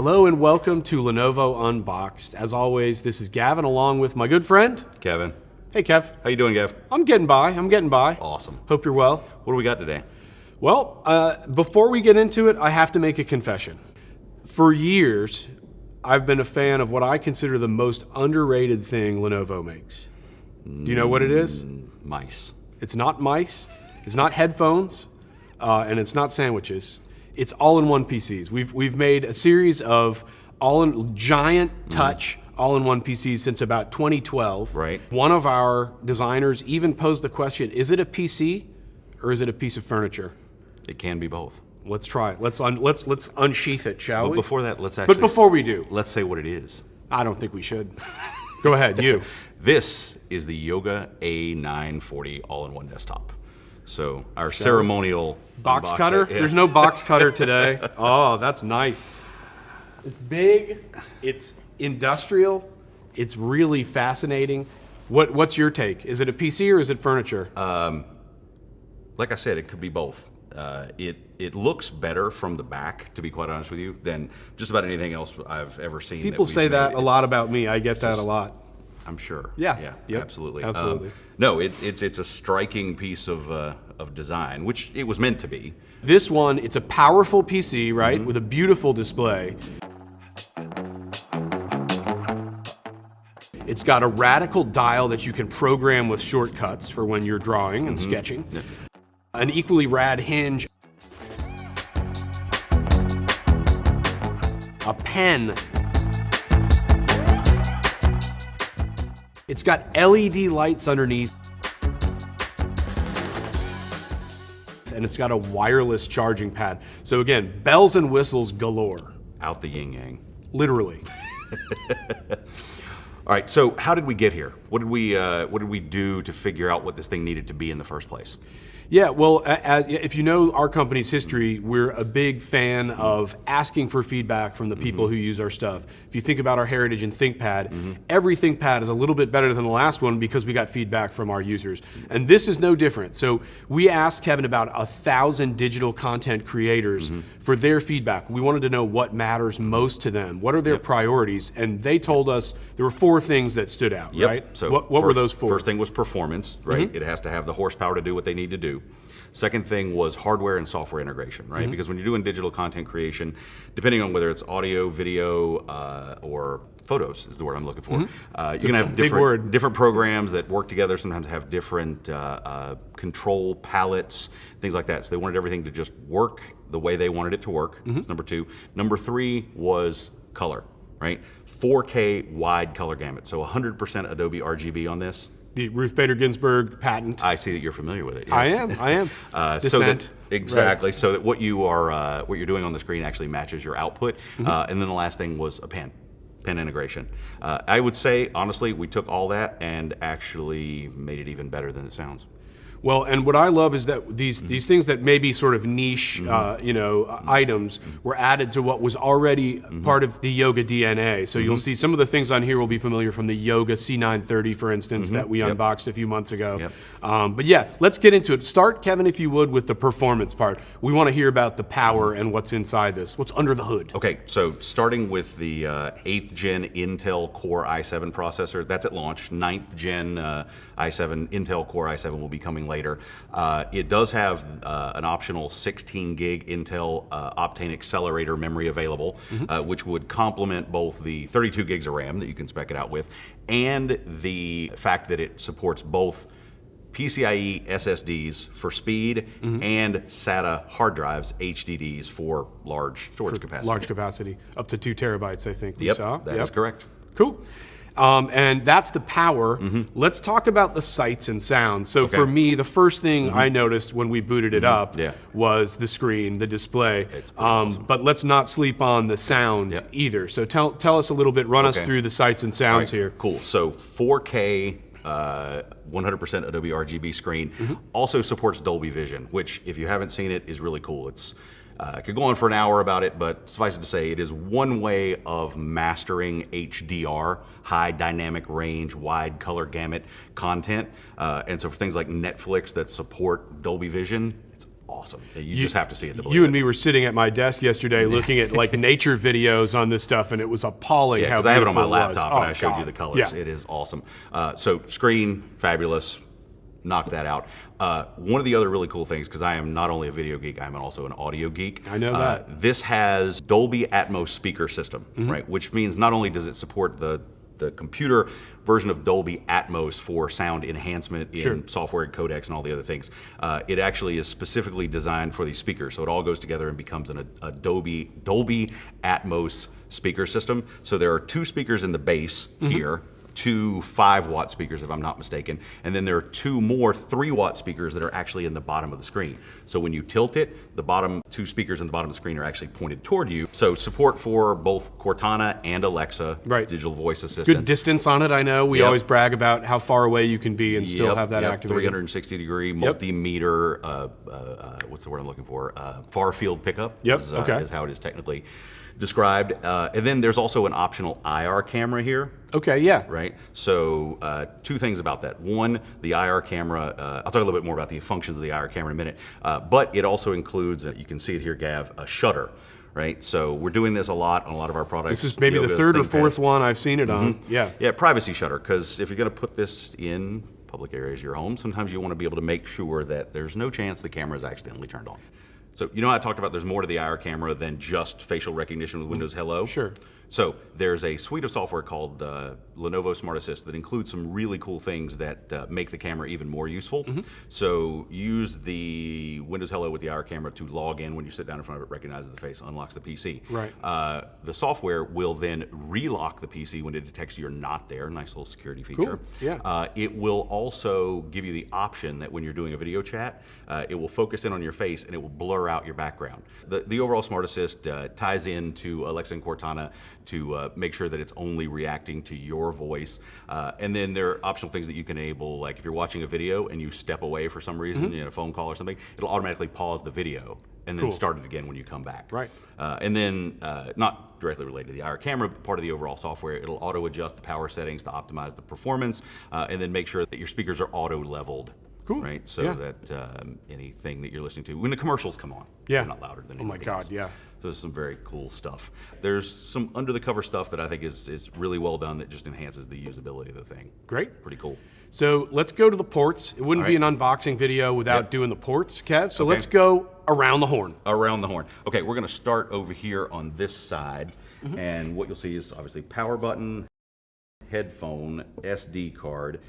Hello and welcome to Lenovo Unboxed. As always, this is Gavin along with my good friend, Kevin. Hey Kev. How you doing, Gav? I'm getting by. Awesome. Hope you're well. What do we got today? Well, before we get into it, I have to make a confession. For years, I've been a fan of what I consider the most underrated thing Lenovo makes. Do you know what it is? Mice. It's not mice, it's not headphones, and it's not sandwiches. It's all-in-one PCs. We've made a series of giant touch all-in-one PCs since about 2012. Right. One of our designers even posed the question, is it a PC or is it a piece of furniture? It can be both. Let's try it. Let's unsheath it, shall we? But before that, let's actually... But before we do, let's say what it is. I don't think we should. Go ahead, you. This is the Yoga A940 all-in-one desktop. So our ceremonial... Box unboxing- cutter? Yeah. There's no box cutter today. Oh, that's nice. It's big, it's industrial, it's really fascinating. What's your take? Is it a PC or is it furniture? Like I said, it could be both. It looks better from the back, to be quite honest with you, than just about anything else I've ever seen. People say that a lot about me. I get that a lot. I'm sure. Yeah. Yep. Absolutely. Absolutely. No, it's a striking piece of design, which it was meant to be. This one, it's a powerful PC, right, with a beautiful display. It's got a radical dial that you can program with shortcuts for when you're drawing and sketching. Yeah. An equally rad hinge. A pen. It's got LED lights underneath. And it's got a wireless charging pad. So again, bells and whistles galore. Out the yin yang. Literally. All right, so how did we get here? What did we do to figure out what this thing needed to be in the first place? Yeah, well, if you know our company's history, we're a big fan of asking for feedback from the people who use our stuff. If you think about our heritage in ThinkPad, every ThinkPad is a little bit better than the last one because we got feedback from our users. And this is no different. So we asked Kevin about 1,000 digital content creators for their feedback. We wanted to know what matters most to them. What are their priorities? And they told us there were 4 things that stood out, right? So what were those 4? First thing was performance, right? It has to have the horsepower to do what they need to do. Second thing was hardware and software integration, right? Because when you're doing digital content creation, depending on whether it's audio, video, or photos is the word I'm looking for, you're gonna have different programs that work together, sometimes have different control palettes, things like that. So they wanted everything to just work the way they wanted it to work. That's number 2. Number 3 was color, right? 4K wide color gamut. So 100% Adobe RGB on this. The Ruth Bader Ginsburg patent. I see that you're familiar with it. Yes. I am. Descent. Exactly. Right. So that what you're doing on the screen actually matches your output. And then the last thing was a pen integration. I would say honestly, we took all that and actually made it even better than it sounds. Well, and what I love is that these things that may be sort of niche, items were added to what was already part of the Yoga DNA. So you'll see some of the things on here will be familiar from the Yoga C930, for instance, that we unboxed a few months ago. But yeah, let's get into it. Start, Kevin, if you would, with the performance part. We want to hear about the power and what's inside this. What's under the hood? Okay, so starting with the 8th gen Intel Core i7 processor, that's at launch. 9th gen i7 Intel Core i7 will be coming later. It does have an optional 16 gig Intel Optane accelerator memory available, which would complement both the 32 gigs of RAM that you can spec it out with, and the fact that it supports both PCIe SSDs for speed and SATA hard drives, HDDs for large storage capacity. Large capacity, up to 2 terabytes, I think we saw. That is correct. Cool. And that's the power. Let's talk about the sights and sounds. So for me, the first thing I noticed when we booted it up was the screen, the display. It's awesome. But let's not sleep on the sound either. So tell us a little bit, run us through the sights and sounds here. Cool. So 4K 100% Adobe RGB screen. Also supports Dolby Vision, which if you haven't seen it is really cool. It's I could go on for an hour about it, but suffice it to say, it is one way of mastering HDR, high dynamic range, wide color gamut content. And so for things like Netflix that support Dolby Vision, it's awesome. You just have to see it to believe You and it. me were sitting at my desk yesterday looking at like nature videos on this stuff, and it was appalling Yeah, how because I have it on my beautiful was. laptop and Oh, I showed you God. the colors. Yeah. It is awesome. So screen, fabulous. Knock that out. One of the other really cool things, because I am not only a video geek, I'm also an audio geek. I know that. This has Dolby Atmos speaker system, Mm-hmm. right? Which means not only does it support the computer version of Dolby Atmos for sound enhancement in Sure. software and codecs and all the other things, it actually is specifically designed for these speakers. So it all goes together and becomes a Dolby Atmos speaker system. So there are 2 speakers in the base here, 2 5-watt speakers if I'm not mistaken, and then there are 2 more 3-watt speakers that are actually in the bottom of the screen. So when you tilt it, the bottom 2 speakers in the bottom of the screen are actually pointed toward you. So support for both Cortana and Alexa, Right. digital voice assistant. Good distance on it, I know. We Yep. always brag about how far away you can be and still have that activated. 360 degree multimeter, what's the word I'm looking for? Far field pickup Yep, is, okay. is how it is technically described. And then there's also an optional IR camera here. Okay, yeah. Right. So 2 things about that. One, the IR camera. I'll talk a little bit more about the functions of the IR camera in a minute. But it also includes, you can see it here, Gav, a shutter. Right. So we're doing this a lot on a lot of our products. This is maybe the Yogos, 3rd or ThinkPads. 4th one I've seen it on. Yeah. Yeah, privacy shutter. Because if you're going to put this in public areas of your home, sometimes you want to be able to make sure that there's no chance the camera is accidentally turned on. So you know how I talked about there's more to the IR camera than just facial recognition with Windows Hello? Sure. So there's a suite of software called Lenovo Smart Assist that includes some really cool things that make the camera even more useful. So use the Windows Hello with the IR camera to log in. When you sit down in front of it, recognizes the face, unlocks the PC. Right. The software will then relock the PC when it detects you're not there. Nice little security feature. Cool. Yeah. It will also give you the option that when you're doing a video chat, it will focus in on your face and it will blur out your background. The overall Smart Assist ties into Alexa and Cortana to make sure that it's only reacting to your voice. And then there are optional things that you can enable, like if you're watching a video and you step away for some reason, a phone call or something, it'll automatically pause the video and then Cool. start it again when you come back. Right. And then, not directly related to the IR camera, but part of the overall software, it'll auto-adjust the power settings to optimize the performance, and then make sure that your speakers are auto-leveled. Cool. Right, so Yeah. that anything that you're listening to, when the commercials come on, Yeah. they're not louder than Oh my anything God, else. yeah. So there's some very cool stuff. There's some under-the-cover stuff that I think is really well done that just enhances the usability of the thing. Great. Pretty cool. So let's go to the ports. It wouldn't be an unboxing video without doing the ports, Kev. So let's go around the horn. Around the horn. Okay, we're going to start over here on this side, and what you'll see is obviously power button, headphone, SD card,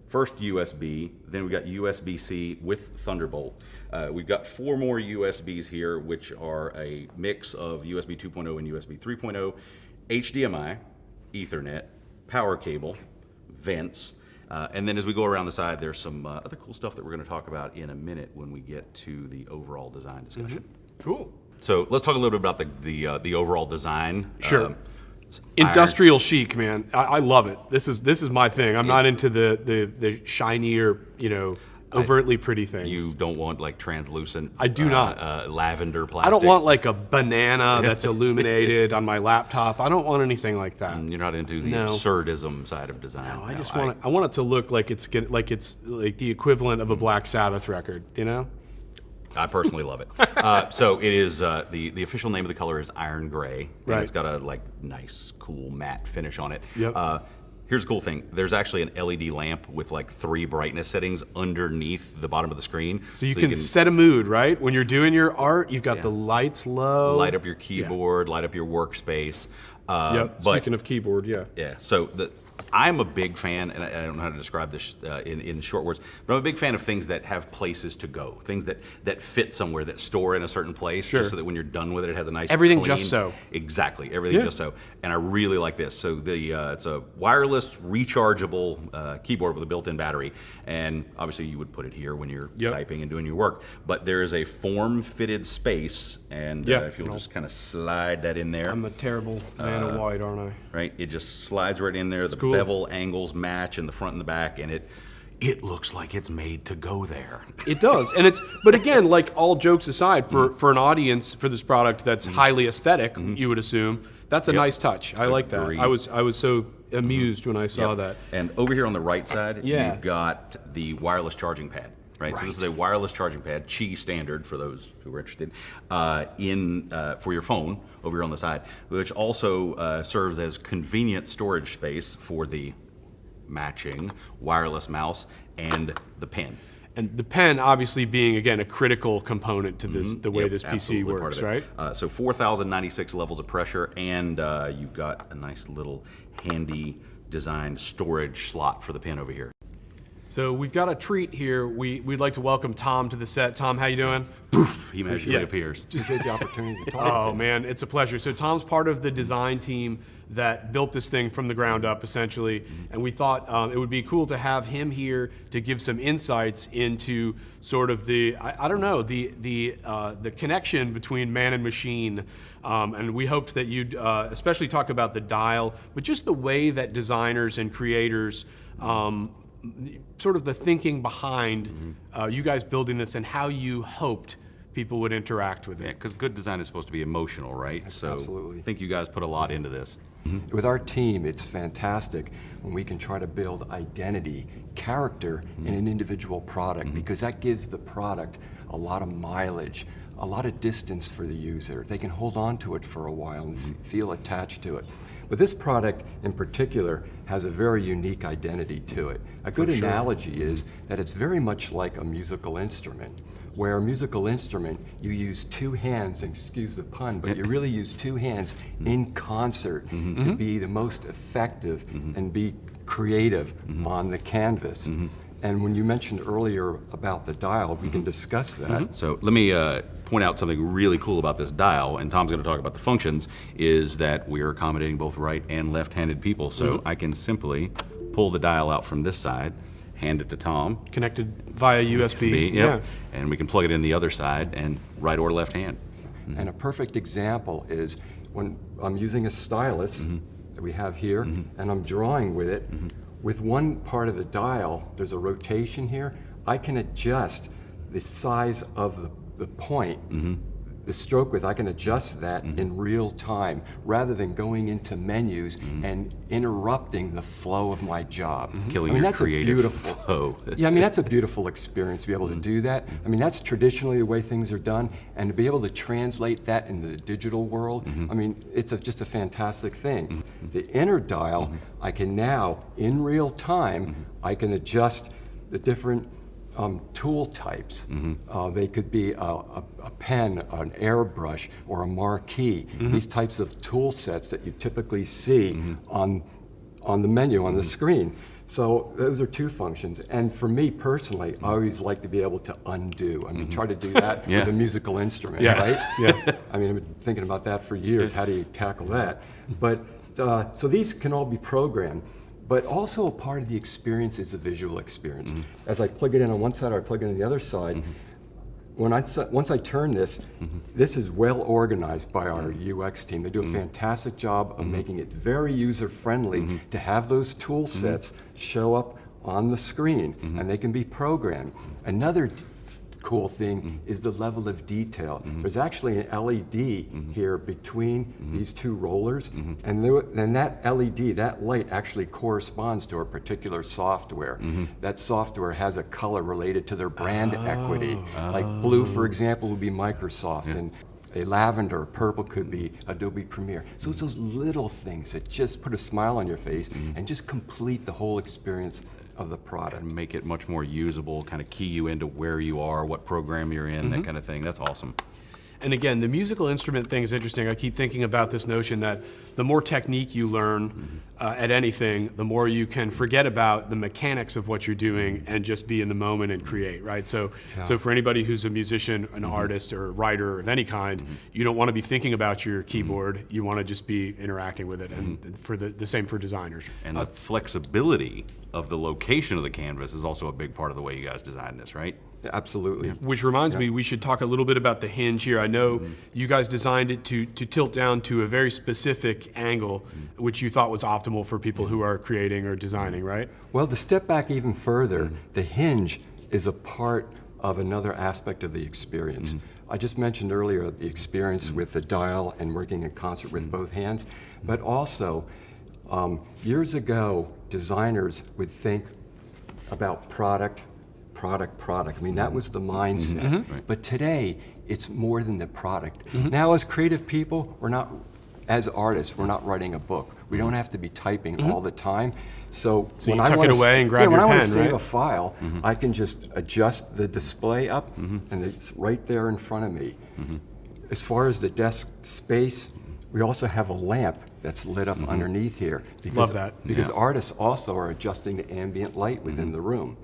first USB, then we got USB-C with Thunderbolt. We've got 4 more USBs here, which are a mix of USB 2.0 and USB 3.0, HDMI, Ethernet, power cable, vents, and then as we go around the side, there's some other cool stuff that we're going to talk about in a minute when we get to the overall design discussion. Cool. So let's talk a little bit about the overall design. Sure. It's Industrial chic, man. I love it. This is my thing. I'm not into the shinier, overtly pretty things. You don't want like translucent. I do not. Lavender plastic. I don't want like a banana that's illuminated on my laptop. I don't want anything like that. You're not into the No. absurdism side of design. I just want it. I want it to look like it's like the equivalent of a Black Sabbath record. I personally love it. So it is the official name of the color is iron gray, and Right. it's got a nice, cool matte finish on it. Yep. Here's a cool thing. There's actually an LED lamp with 3 brightness settings underneath the bottom of the screen. So you can set a mood, right? When you're doing your art, you've got Yeah. the lights low. light up your keyboard, light up your workspace. Yep. But Speaking of keyboard, yeah. yeah, so I'm a big fan, and I don't know how to describe this in short words, but I'm a big fan of things that have places to go, things that fit somewhere, that store in a certain place, Sure. just so that when you're done with it, it has a nice Everything clean, just so. Exactly, everything Yeah. just so. And I really like this. So it's a wireless, rechargeable keyboard with a built-in battery, and obviously you would put it here when you're Yep. typing and doing your work. But there is a form-fitted space, and Yeah. if you'll just kind of slide that in there. I'm a terrible man of white, aren't I? Right, it just slides right in there. The cool. bevel angles match in the front and the back, and it looks like it's made to go there. It does, and but again, like all jokes aside, for an audience for this product that's highly aesthetic, you would assume that's a nice touch. I like that. Agreed. I was so amused when I saw Yep. that. And over here on the right side, Yeah. you've got the wireless charging pad. right? So this is a wireless charging pad, Qi standard for those who are interested, for your phone over here on the side, which also serves as convenient storage space for the matching wireless mouse and the pen. And the pen obviously being, again, a critical component to this, the way Yep, this PC absolutely part works, of it. right? So 4,096 levels of pressure, and you've got a nice little handy designed storage slot for the pen over here. So we've got a treat here. We'd like to welcome Tom to the set. Tom, how you doing? Poof, he magically appears. Appreciate the opportunity to talk. Oh man, it's a pleasure. So Tom's part of the design team that built this thing from the ground up, essentially, and we thought it would be cool to have him here to give some insights into sort of the the connection between man and machine. And we hoped that you'd especially talk about the dial, but just the way that designers and creators. Sort of the thinking behind you guys building this and how you hoped people would interact with it. Yeah, because good design is supposed to be emotional, right? So Absolutely. I think you guys put a lot into this. With our team, it's fantastic when we can try to build identity, character in an individual product, because that gives the product a lot of mileage, a lot of distance for the user. They can hold on to it for a while and feel attached to it. But this product in particular has a very unique identity to it. A good analogy is that it's very much like a musical instrument, where a musical instrument, you use two hands, excuse the pun, but you really use two hands in concert to be the most effective and be creative on the canvas. And when you mentioned earlier about the dial, we can discuss that. So let me point out something really cool about this dial, and Tom's going to talk about the functions, is that we're accommodating both right and left-handed people. So I can simply pull the dial out from this side, hand it to Tom. Connected via USB. Yep. And we can plug it in the other side, and right or left hand. And a perfect example is when I'm using a stylus that we have here, and I'm drawing with it. With one part of the dial, there's a rotation here. I can adjust the size of the point, the stroke width. I can adjust that in real time rather than going into menus and interrupting the flow of my job. Killing I mean, your that's creative a beautiful flow. Yeah, I mean, that's a beautiful experience to be able to do that. I mean, that's traditionally the way things are done, and to be able to translate that into the digital world, I mean, it's just a fantastic thing. The inner dial, I can now, in real time, I can adjust the different tool types. They could be a pen, an airbrush, or a marquee. These types of tool sets that you typically see on the menu, on the screen. So those are two functions. And for me personally, I always like to be able to undo. I mean, try to do that with a musical instrument, right? I mean, I've been thinking about that for years. How do you tackle that? But so these can all be programmed. But also a part of the experience is the visual experience. As I plug it in on one side or I plug it in the other side, once I turn this, this is well organized by our UX team. They do a fantastic job of making it very user-friendly to have those tool sets show up on the screen, and they can be programmed. Another cool thing is the level of detail. There's actually an LED here between these two rollers, and then that LED, that light actually corresponds to a particular software. That software has a color related to their brand equity. Like blue, for example, would be Microsoft, and a lavender or purple could be Adobe Premiere. So it's those little things that just put a smile on your face and just complete the whole experience of the product. And make it much more usable, kind of key you into where you are, what program you're in, that kind of thing. That's awesome. And again, the musical instrument thing is interesting. I keep thinking about this notion that the more technique you learn at anything, the more you can forget about the mechanics of what you're doing and just be in the moment and create, right? So for anybody who's a musician, an artist, or a writer of any kind, you don't want to be thinking about your keyboard. You want to just be interacting with it. And for the same for designers. And the flexibility of the location of the canvas is also a big part of the way you guys designed this, right? Absolutely. Which reminds me, we should talk a little bit about the hinge here. I know you guys designed it to tilt down to a very specific angle, which you thought was optimal for people who are creating or designing, right? Well, to step back even further, the hinge is a part of another aspect of the experience. I just mentioned earlier the experience with the dial and working in concert with both hands, but also years ago, designers would think about product product. I mean, that was the mindset. But today, it's more than the product. Now, as creative people, as artists, we're not writing a book. We don't have to be typing all the time. So when you tuck it away and grab your when I want pen, to save right? a file, I can just adjust the display up, and it's right there in front of me. As far as the desk space, we also have a lamp that's lit up underneath here. Because, Love that. Because artists also are adjusting the ambient light within the room.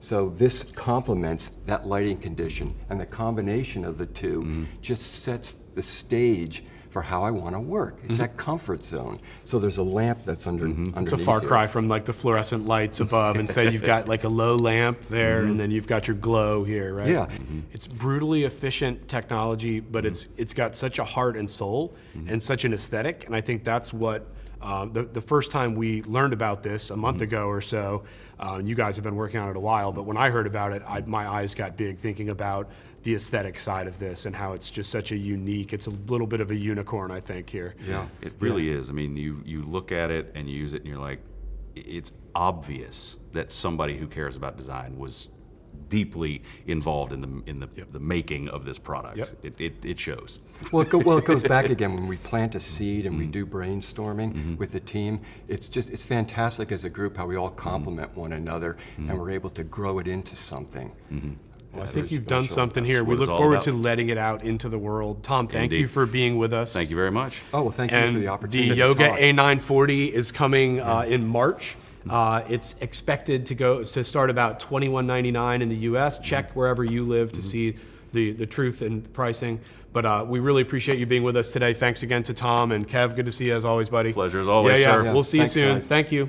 So this complements that lighting condition, and the combination of the two just sets the stage for how I want to work. It's that comfort zone. So there's a lamp that's underneath. It's a far here. cry from like the fluorescent lights above. Instead, you've got like a low lamp there, and then you've got your glow here, right? Yeah. It's brutally efficient technology, but it's got such a heart and soul and such an aesthetic. And I think that's what the first time we learned about this a month ago or so. You guys have been working on it a while, but when I heard about it, my eyes got big thinking about the aesthetic side of this and how it's just such a unique, it's a little bit of a unicorn, I think, here. Yeah. It really is. I mean, you look at it and you use it and you're like, it's obvious that somebody who cares about design was deeply involved in the making of this product. Yep. It shows. Well, it goes back again when we plant a seed and we do brainstorming with the team. It's fantastic as a group how we all complement one another and we're able to grow it into something. Well, I think you've done something here. That's We what look it's all forward about. to letting it out into the world. Tom, thank Indeed. you for being with us. Thank you very much. Oh, well, thank you And for the opportunity. the to Yoga talk. A940 is coming in March. It's expected to start about $21.99 in the U.S. Check wherever you live to see the truth and pricing. But we really appreciate you being with us today. Thanks again to Tom and Kev. Good to see you as always, buddy. Pleasure as always, Yeah, sir. We'll see you Thanks, soon. guys. Thank you.